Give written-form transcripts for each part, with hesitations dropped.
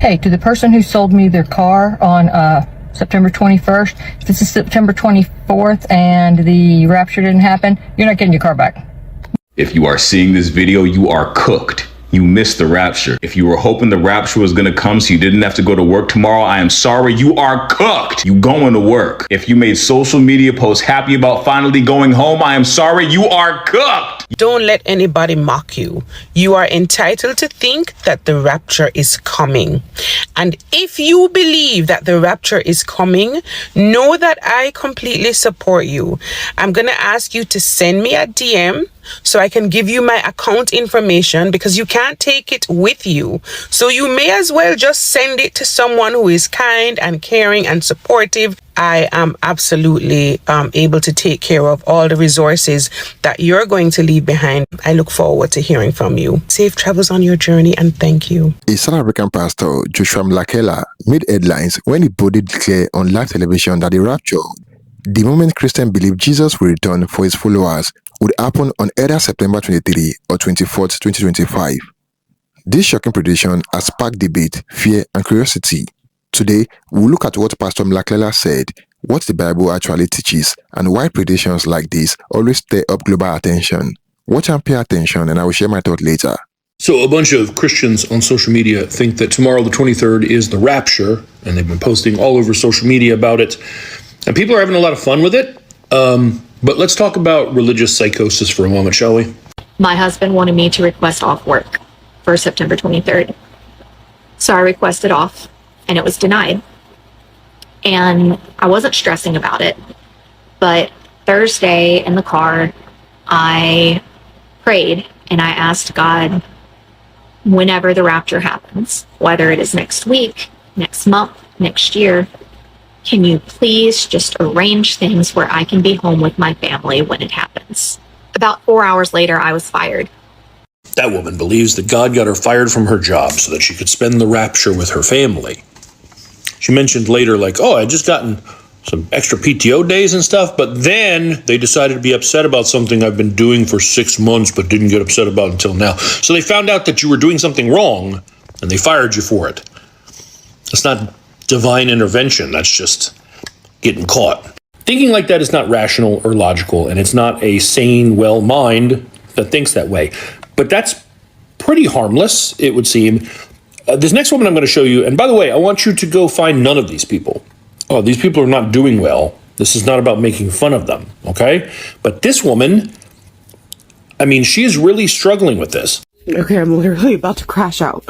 Hey, to the person who sold me their car on September 21st, if this is September 24th and the rapture didn't happen, you're not getting your car back. If you are seeing this video, you are cooked. You missed the rapture. If you were hoping the rapture was gonna come so you didn't have to go to work tomorrow, I am sorry, you are cooked. You going to work. If you made social media posts happy about finally going home, I am sorry, you are cooked. Don't let anybody mock you. You are entitled to think that the rapture is coming. And if you believe that the rapture is coming, know that I completely support you. I'm gonna ask you to send me a DM so I can give you my account information, because you can't take it with you. So you may as well just send it to someone who is kind and caring and supportive. I am absolutely able to take care of all the resources that you're going to leave behind. I look forward to hearing from you. Safe travels on your journey, and thank you. A South African pastor, Pastor Mhlakela, made headlines when he boldly declared on live television that the rapture, the moment Christians believe Jesus will return for his followers, would happen on either September 23 or 24th, 2025. This shocking prediction has sparked debate, fear, and curiosity. Today, we'll look at what Pastor Mhlakela said, what the Bible actually teaches, and why predictions like this always stir up global attention. Watch and pay attention, and I will share my thought later. So a bunch of Christians on social media think that tomorrow, the 23rd, is the rapture, and they've been posting all over social media about it. And people are having a lot of fun with it. But let's talk about religious psychosis for a moment, shall we? My husband wanted me to request off work for September 23rd. So I requested off, and it was denied. And I wasn't stressing about it. But Thursday in the car, I prayed and I asked God, whenever the rapture happens, whether it is next week, next month, next year, can you please just arrange things where I can be home with my family when it happens? About 4 hours later, I was fired. That woman believes that God got her fired from her job so that she could spend the rapture with her family. She mentioned later, like, oh, I just gotten some extra PTO days and stuff, but then they decided to be upset about something I've been doing for 6 months but didn't get upset about until now. So they found out that you were doing something wrong and they fired you for it. It's not divine intervention, that's just getting caught. Thinking like that is not rational or logical, and it's not a sane, well mind that thinks that way. But that's pretty harmless, it would seem. This next woman I'm going to show you, and by the way, I want you to go find none of these people. Oh, these people are not doing well. This is not about making fun of them, okay? But this woman, I mean, she is really struggling with this. Okay, I'm literally about to crash out.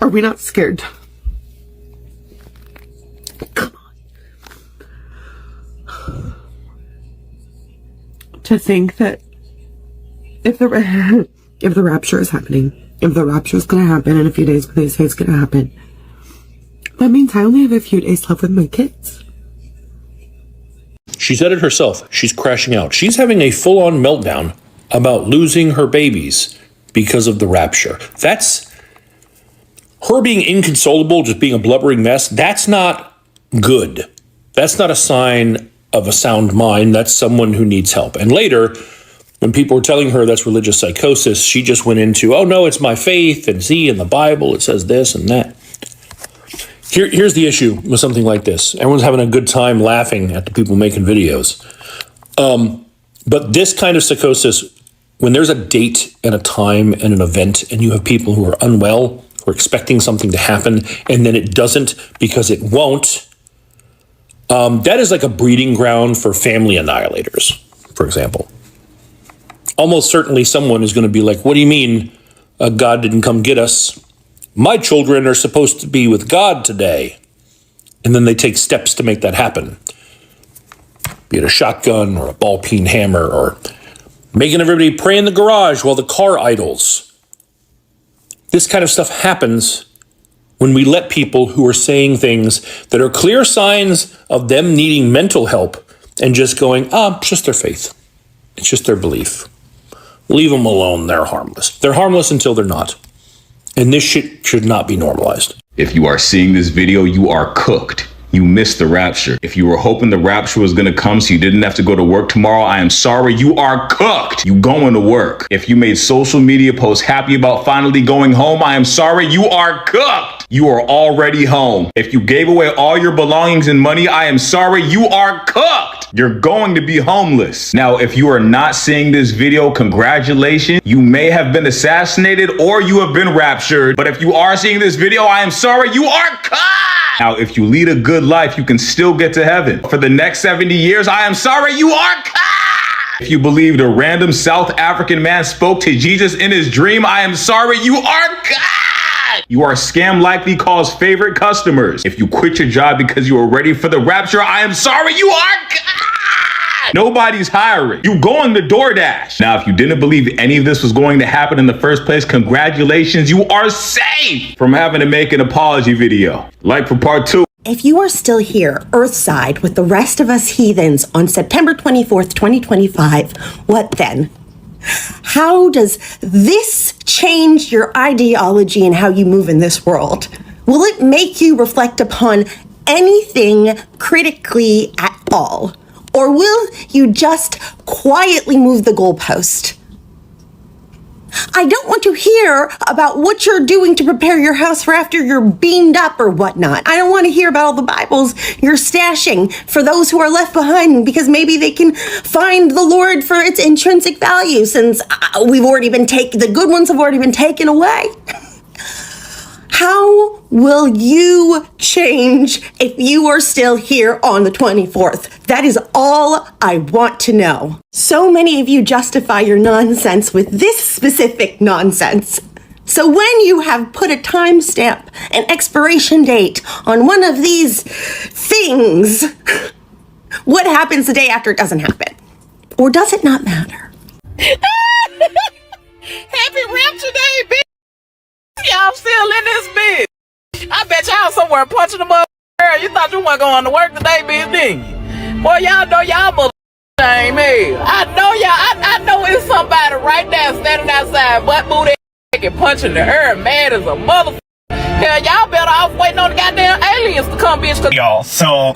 Are we not scared? Come on. To think that if the rapture is happening, if the rapture is going to happen in a few days when they say it's going to happen, that means I only have a few days left with my kids. She said it herself. She's crashing out. She's having a full-on meltdown about losing her babies because of the rapture. That's her being inconsolable, just being a blubbering mess. That's not good. That's not a sign of a sound mind. That's someone who needs help. And later, when people were telling her that's religious psychosis, she just went into, oh no, it's my faith, and see, in the Bible it says this and that. Here's the issue with something like this. Everyone's having a good time laughing at the people making videos. But this kind of psychosis, when there's a date and a time and an event, and you have people who are unwell, who are expecting something to happen, and then it doesn't because it won't, that is like a breeding ground for family annihilators, for example. Almost certainly someone is going to be like, what do you mean God didn't come get us? My children are supposed to be with God today. And then they take steps to make that happen. Be it a shotgun or a ball-peen hammer or making everybody pray in the garage while the car idles. This kind of stuff happens when we let people who are saying things that are clear signs of them needing mental help and just going, it's just their faith. It's just their belief. Leave them alone. They're harmless. They're harmless until they're not. And this shit should not be normalized. If you are seeing this video, you are cooked. You missed the rapture. If you were hoping the rapture was gonna come so you didn't have to go to work tomorrow, I am sorry, you are cooked. You going to work. If you made social media posts happy about finally going home, I am sorry, you are cooked. You are already home. If you gave away all your belongings and money, I am sorry, you are cooked. You're going to be homeless. Now, if you are not seeing this video, congratulations. You may have been assassinated or you have been raptured. But if you are seeing this video, I am sorry, you are cooked. Now, if you lead a good life, you can still get to heaven. For the next 70 years, I am sorry, you are cooked. If you believed a random South African man spoke to Jesus in his dream, I am sorry, you are cooked. You are scam likely call's favorite customers. If you quit your job because you are ready for the rapture, I am sorry, you are cooked. Nobody's hiring. You going to DoorDash. Now, if you didn't believe any of this was going to happen in the first place, congratulations, you are safe from having to make an apology video. Like for part 2. If you are still here, Earthside, with the rest of us heathens on September 24th, 2025, what then? How does this change your ideology and how you move in this world? Will it make you reflect upon anything critically at all? Or will you just quietly move the goalpost? I don't want to hear about what you're doing to prepare your house for after you're beamed up or whatnot. I don't want to hear about all the Bibles you're stashing for those who are left behind because maybe they can find the Lord for its intrinsic value since the good ones have already been taken away. How will you change if you are still here on the 24th? That is all I want to know. So many of you justify your nonsense with this specific nonsense. So when you have put a timestamp, an expiration date on one of these things, what happens the day after it doesn't happen? Or does it not matter? Happy Rapture Day, bitch! Y'all still in this bitch. I bet y'all somewhere punching them up. You thought you weren't going to work today, bitch, didn't you? Boy, y'all know y'all mother ain't me. I know y'all. I know it's somebody right there standing outside, butt booty and punching the air, mad as a motherfucker. Hell, y'all better off waiting on the goddamn aliens to come, bitch. Y'all, so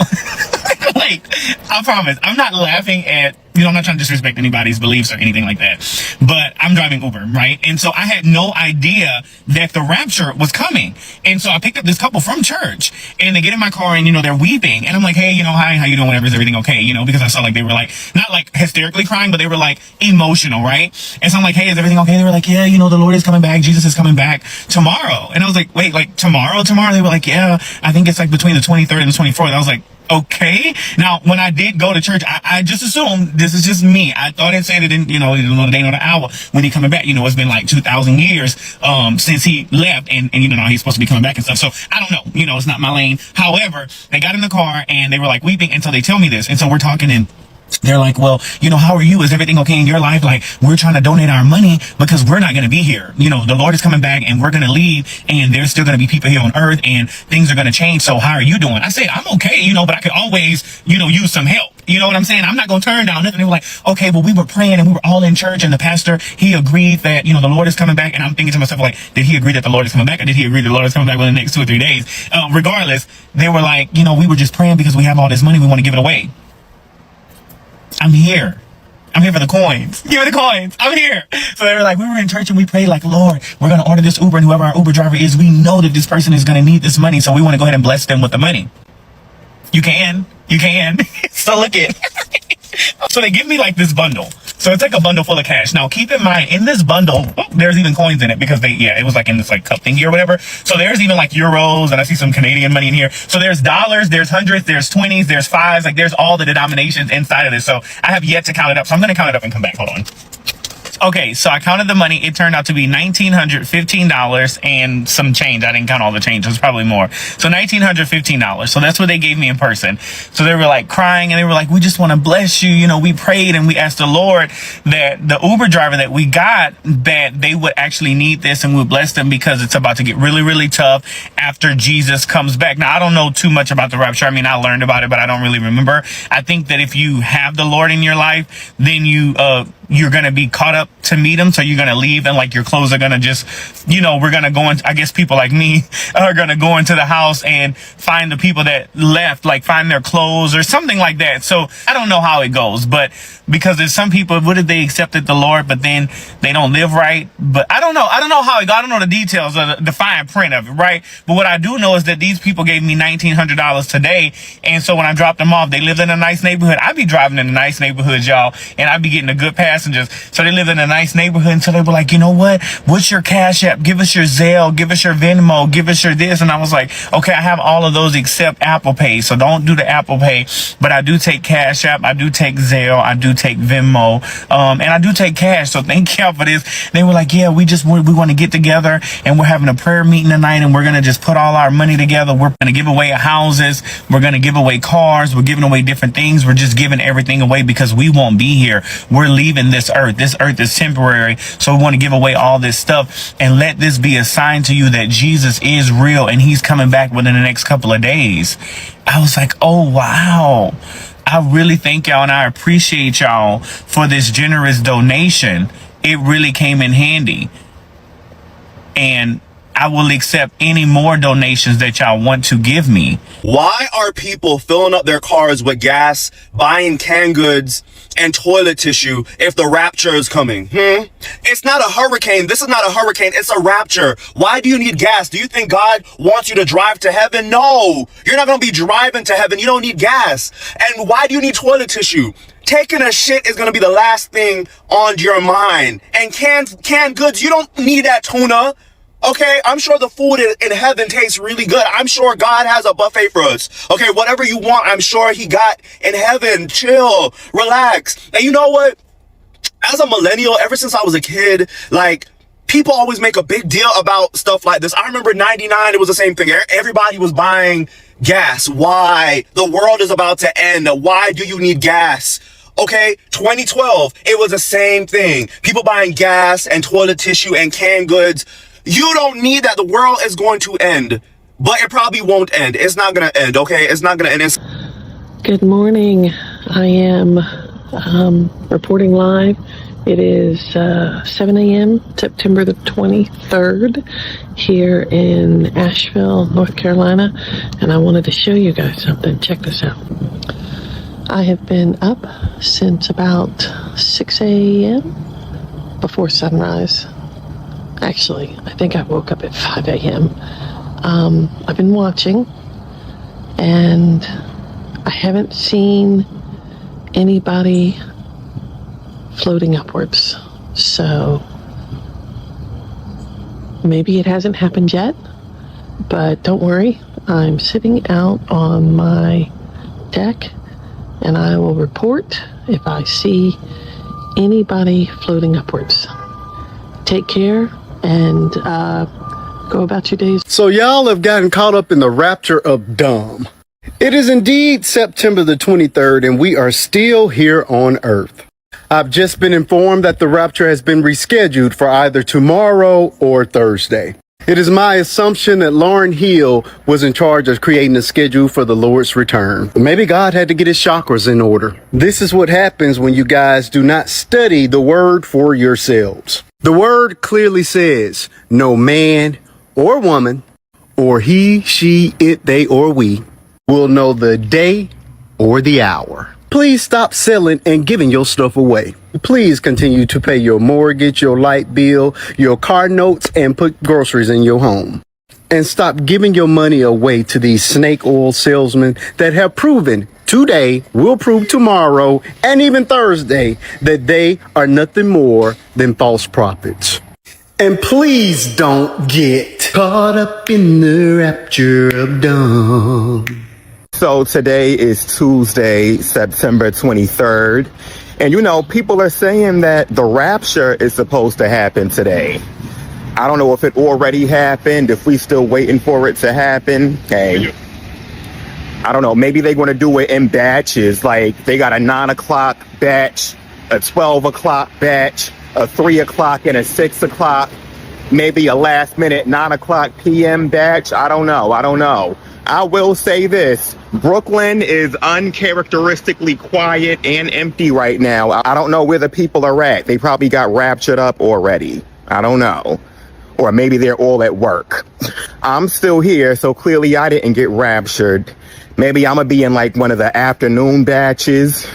like, I promise, I'm not laughing at, I'm not trying to disrespect anybody's beliefs or anything like that, but I'm driving Uber, right? And so I had no idea that the rapture was coming. And so I picked up this couple from church and they get in my car and, they're weeping. And I'm like, hey, hi, how you doing? Whatever, is everything okay? Because I saw like they were like, not like hysterically crying, but they were like emotional, right? And so I'm like, hey, is everything okay? They were like, yeah, the Lord is coming back. Jesus is coming back tomorrow. And I was like, wait, like tomorrow? They were like, yeah, I think it's like between the 23rd and the 24th. I was like, okay. Now, when I did go to church, I just assumed, this is just me, I thought it said it in, the day nor the hour when he coming back. It's been like 2,000 years since he left, and he's supposed to be coming back and stuff. So I don't know, it's not my lane. However, they got in the car and they were like weeping until they tell me this. And so we're talking and they're like, well, how are you? Is everything okay in your life? Like, we're trying to donate our money because we're not going to be here. The Lord is coming back and we're going to leave and there's still going to be people here on earth and things are going to change. So how are you doing? I said, I'm okay, but I could always, use some help. You know what I'm saying? I'm not going to turn down nothing. They were like, okay, well, we were praying and we were all in church and the pastor, he agreed that, the Lord is coming back. And I'm thinking to myself, like, did he agree that the Lord is coming back or did he agree that the Lord is coming back within the next 2 or 3 days? Regardless, they were like, we were just praying because we have all this money. We want to give it away. I'm here. I'm here for the coins. Give me the coins. I'm here. So they were like, we were in church and we prayed like, Lord, we're going to order this Uber and whoever our Uber driver is, we know that this person is going to need this money. So we want to go ahead and bless them with the money. You can. So look it. So they give me like this bundle. So it's like a bundle full of cash. Now keep in mind, in this bundle, there's even coins in it because it was like in this like cup thingy or whatever. So there's even like euros and I see some Canadian money in here. So there's dollars, there's hundreds, there's 20s, there's fives. Like there's all the denominations inside of this. So I have yet to count it up. So I'm going to count it up and come back. Hold on. Okay, so I counted the money. It turned out to be $1,915 and some change. I didn't count all the change. It was probably more. So $1,915. So that's what they gave me in person. So they were like crying and they were like, we just want to bless you. We prayed and we asked the Lord that the Uber driver that we got, that they would actually need this and we would bless them because it's about to get really, really tough after Jesus comes back. Now, I don't know too much about the rapture. I mean, I learned about it, but I don't really remember. I think that if you have the Lord in your life, then you you're going to be caught up to meet him. So you're going to leave and like your clothes are going to just, we're going to go in. I guess people like me are going to go into the house and find the people that left, like find their clothes or something like that. So I don't know how it goes, but because there's some people, what if they accepted the Lord, but then they don't live right? But I don't know how it goes. I don't know the details of the fine print of it, right? But what I do know is that these people gave me $1,900 today. And so when I dropped them off, they lived in a nice neighborhood. I'd be driving in a nice neighborhood, y'all, and I'd be getting a good passengers. So they lived in a nice neighborhood until they were like, you know what? What's your Cash App? Give us your Zelle. Give us your Venmo. Give us your this. And I was like, okay, I have all of those except Apple Pay. So don't do the Apple Pay. But I do take Cash App. I do take Zelle. I do take Venmo. And I do take cash. So thank y'all for this. They were like, yeah, we want to get together and we're having a prayer meeting tonight and we're going to just put all our money together. We're going to give away houses. We're going to give away cars. We're giving away different things. We're just giving everything away because we won't be here. We're leaving this earth. This earth is temporary. So we want to give away all this stuff and let this be a sign to you that Jesus is real and he's coming back within the next couple of days. I was like, oh, wow. I really thank y'all and I appreciate y'all for this generous donation. It really came in handy. And I will accept any more donations that y'all want to give me. Why are people filling up their cars with gas, buying canned goods and toilet tissue if the rapture is coming? It's not a hurricane. This is not a hurricane. It's a rapture. Why do you need gas? Do you think God wants you to drive to heaven? No, you're not going to be driving to heaven. You don't need gas. And why do you need toilet tissue? Taking a shit is going to be the last thing on your mind. And canned goods, you don't need that tuna. Okay, I'm sure the food in heaven tastes really good. I'm sure God has a buffet for us. Okay, whatever you want, I'm sure he got in heaven. Chill, relax. And you know what? As a millennial, ever since I was a kid, like, people always make a big deal about stuff like this. I remember 99, it was the same thing. Everybody was buying gas. Why? The world is about to end. Why do you need gas? Okay, 2012, it was the same thing. People buying gas and toilet tissue and canned goods. You don't need that. The world is going to end, but it probably won't end. It's not going to end, okay? It's not going to end. Good morning. I am reporting live. It is 7 a.m., September the 23rd, here in Asheville, North Carolina, and I wanted to show you guys something. Check this out. I have been up since about 6 a.m. before sunrise. Actually, I think I woke up at 5 a.m. I've been watching, and I haven't seen anybody floating upwards. So maybe it hasn't happened yet, but don't worry. I'm sitting out on my deck, and I will report if I see anybody floating upwards. Take care and go about your days. So y'all have gotten caught up in the rapture of dumb. It is indeed September the 23rd and we are still here on Earth. I've just been informed that the rapture has been rescheduled for either tomorrow or Thursday. It is my assumption that Lauryn Hill was in charge of creating a schedule for the Lord's return. Maybe God had to get his chakras in order. This is what happens when you guys do not study the word for yourselves. The word clearly says, no man or woman, or he, she, it, they, or we, will know the day or the hour. Please stop selling and giving your stuff away. Please continue to pay your mortgage, your light bill, your car notes, and put groceries in your home. And stop giving your money away to these snake oil salesmen that have proven today, will prove tomorrow, and even Thursday, that they are nothing more than false prophets. And please don't get caught up in the rapture of dumb. So today is Tuesday, September 23rd. And you know, people are saying that the rapture is supposed to happen today. I don't know if it already happened, if we still waiting for it to happen. Hey, I don't know, maybe they're going to do it in batches. Like they got a 9 o'clock batch, a 12 o'clock batch, a 3 o'clock and a 6 o'clock, maybe a last minute 9 o'clock PM batch. I don't know. I will say this. Brooklyn is uncharacteristically quiet and empty right now. I don't know where the people are at. They probably got raptured up already. I don't know. Or maybe they're all at work. I'm still here, so clearly I didn't get raptured. Maybe I'm gonna be in like one of the afternoon batches,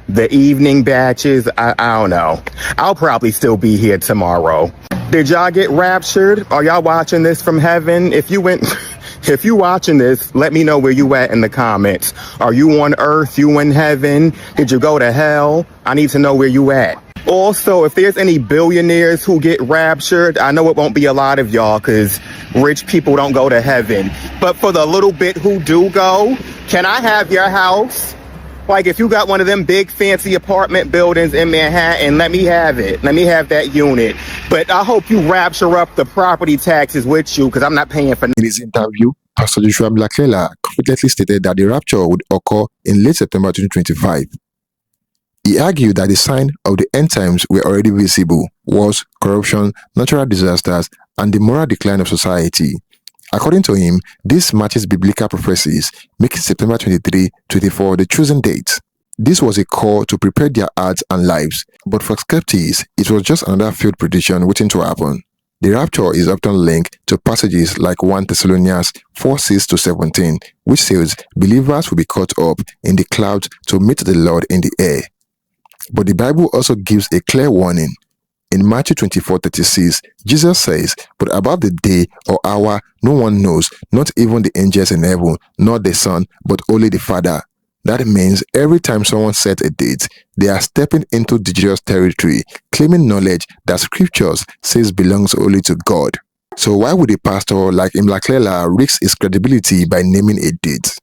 the evening batches. I don't know. I'll probably still be here tomorrow. Did y'all get raptured? Are y'all watching this from heaven? If you watching this, let me know where you at in the comments. Are you on earth? You in heaven? Did you go to hell? I need to know where you at. Also, if there's any billionaires who get raptured, I know it won't be a lot of y'all because rich people don't go to heaven. But for the little bit who do go, can I have your house? Like if you got one of them big fancy apartment buildings in Manhattan, let me have it. Let me have that unit. But I hope you rapture up the property taxes with you because I'm not paying for. In his interview, Pastor Mhlakela confidently stated that the rapture would occur in late September 2025. He argued that the signs of the end times were already visible: wars, corruption, natural disasters, and the moral decline of society. According to him, this matches biblical prophecies, making September 23-24 the chosen date. This was a call to prepare their hearts and lives, but for skeptics, it was just another failed prediction waiting to happen. The rapture is often linked to passages like 1 Thessalonians 4:6-17, which says believers will be caught up in the clouds to meet the Lord in the air. But the Bible also gives a clear warning. In Matthew 24:36, Jesus says, "But about the day or hour no one knows, not even the angels in heaven, not the Son, but only the Father." That means every time someone sets a date, they are stepping into dangerous territory, claiming knowledge that scriptures says belongs only to God. So why would a pastor like Mhlakela risk his credibility by naming a date?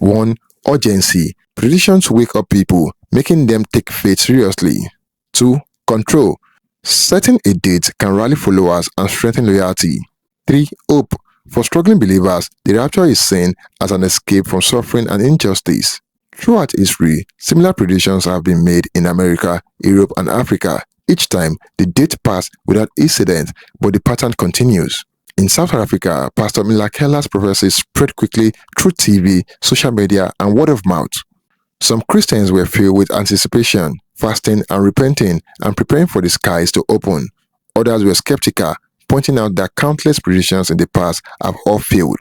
1. Urgency. Predictions wake up people, making them take faith seriously. 2. Control. Setting a date can rally followers and strengthen loyalty. 3. Hope. For struggling believers, the rapture is seen as an escape from suffering and injustice. Throughout history, similar predictions have been made in America, Europe, and Africa. Each time, the date passed without incident, but the pattern continues. In South Africa, Pastor Mhlakela's prophecies spread quickly through TV, social media, and word of mouth. Some Christians were filled with anticipation, fasting and repenting and preparing for the skies to open. Others were skeptical, pointing out that countless predictions in the past have all failed.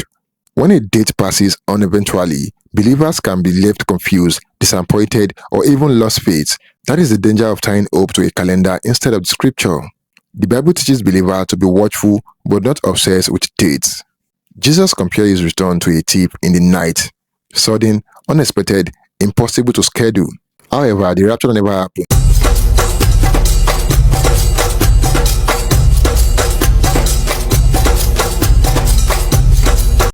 When a date passes uneventually, believers can be left confused, disappointed, or even lost faith. That is the danger of tying hope to a calendar instead of the scripture. The Bible teaches believers to be watchful but not obsessed with dates. Jesus compared his return to a thief in the night, sudden, unexpected, impossible to schedule. However, the rapture never happened.